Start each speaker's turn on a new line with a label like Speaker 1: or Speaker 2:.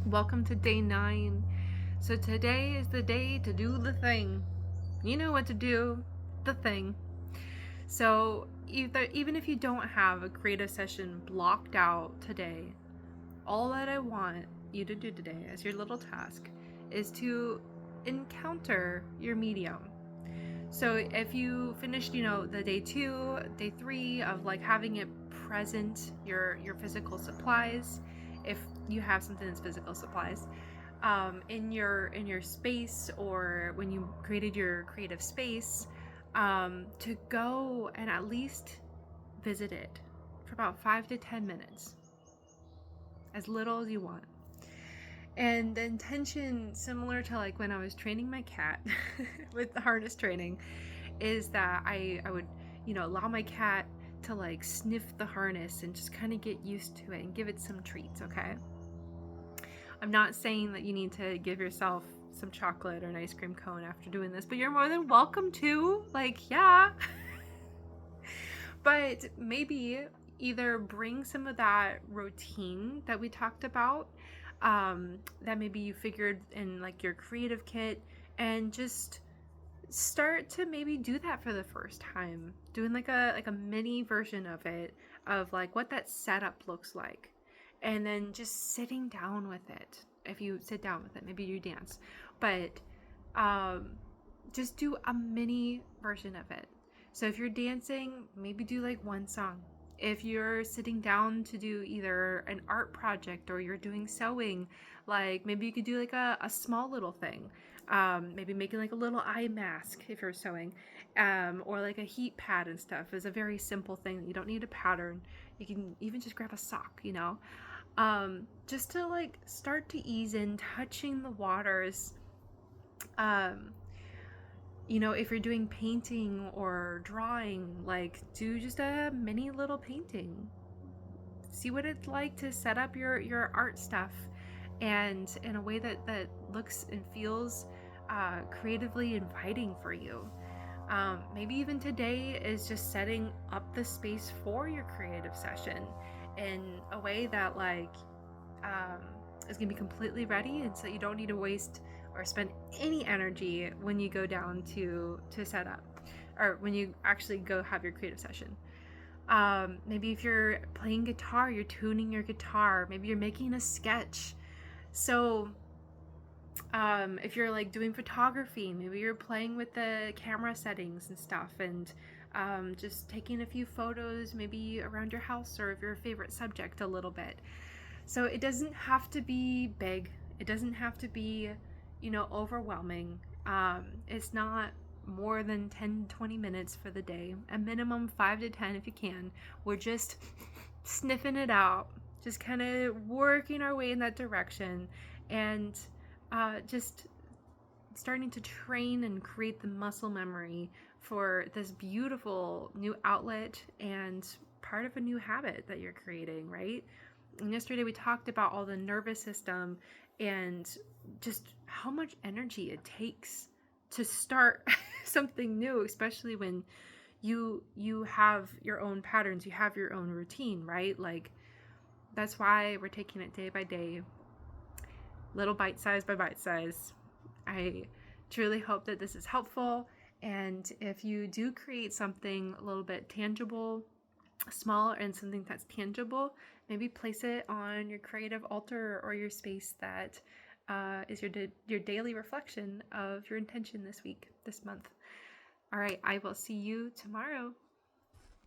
Speaker 1: Welcome to day 9. So today is the day to do the thing. You know what to do, the thing. So even if you don't have a creative session blocked out today, all that I want you to do today as your little task is to encounter your medium. So if you finished, the day 2, day 3 of like having it present, your physical supplies, if you have something that's physical supplies, in your space, or when you created your creative space, to go and at least visit it for about 5 to 10 minutes, as little as you want. And the intention, similar to like when I was training my cat with the harness training, is that I would, allow my cat to like sniff the harness and just kind of get used to it and give it some treats, okay? I'm not saying that you need to give yourself some chocolate or an ice cream cone after doing this, but you're more than welcome to. Like, yeah. But maybe either bring some of that routine that we talked about, that maybe you figured in like your creative kit, and just start to maybe do that for the first time, doing like a mini version of it, of like what that setup looks like, and then just sitting down with it. If you sit down with it, maybe you dance, but um just do a mini version of it. So if you're dancing, maybe do like one song. If you're sitting down to do either an art project or you're doing sewing, like maybe you could do like a small little thing. Maybe making like a little eye mask if you're sewing, or like a heat pad and stuff is a very simple thing that you don't need a pattern. You can even just grab a sock, just to like start to ease in, touching the waters. Um, if you're doing painting or drawing, like do just a mini little painting. See what it's like to set up your art stuff, and in a way that looks and feels creatively inviting for you. Maybe even today is just setting up the space for your creative session in a way that um, is going to be completely ready, and so you don't need to waste or spend any energy when you go down to set up, or when you actually go have your creative session. Maybe if you're playing guitar, you're tuning your guitar. Maybe you're making a sketch. So if you're like doing photography, maybe you're playing with the camera settings and stuff, and just taking a few photos, maybe around your house or of your favorite subject a little bit. So it doesn't have to be big. It doesn't have to be, overwhelming. It's not more than 10 20 minutes for the day. A minimum 5 to 10 if you can. We're just sniffing it out, just kind of working our way in that direction, and just starting to train and create the muscle memory for this beautiful new outlet and part of a new habit that you're creating, right? And yesterday we talked about all the nervous system and just how much energy it takes to start something new, especially when you have your own patterns, you have your own routine, right? Like, that's why we're taking it day by day, little bite size by bite size. I truly hope that this is helpful. And if you do create something a little bit tangible, small, and something that's tangible, maybe place it on your creative altar or your space that is your daily reflection of your intention this week, this month. All right, I will see you tomorrow.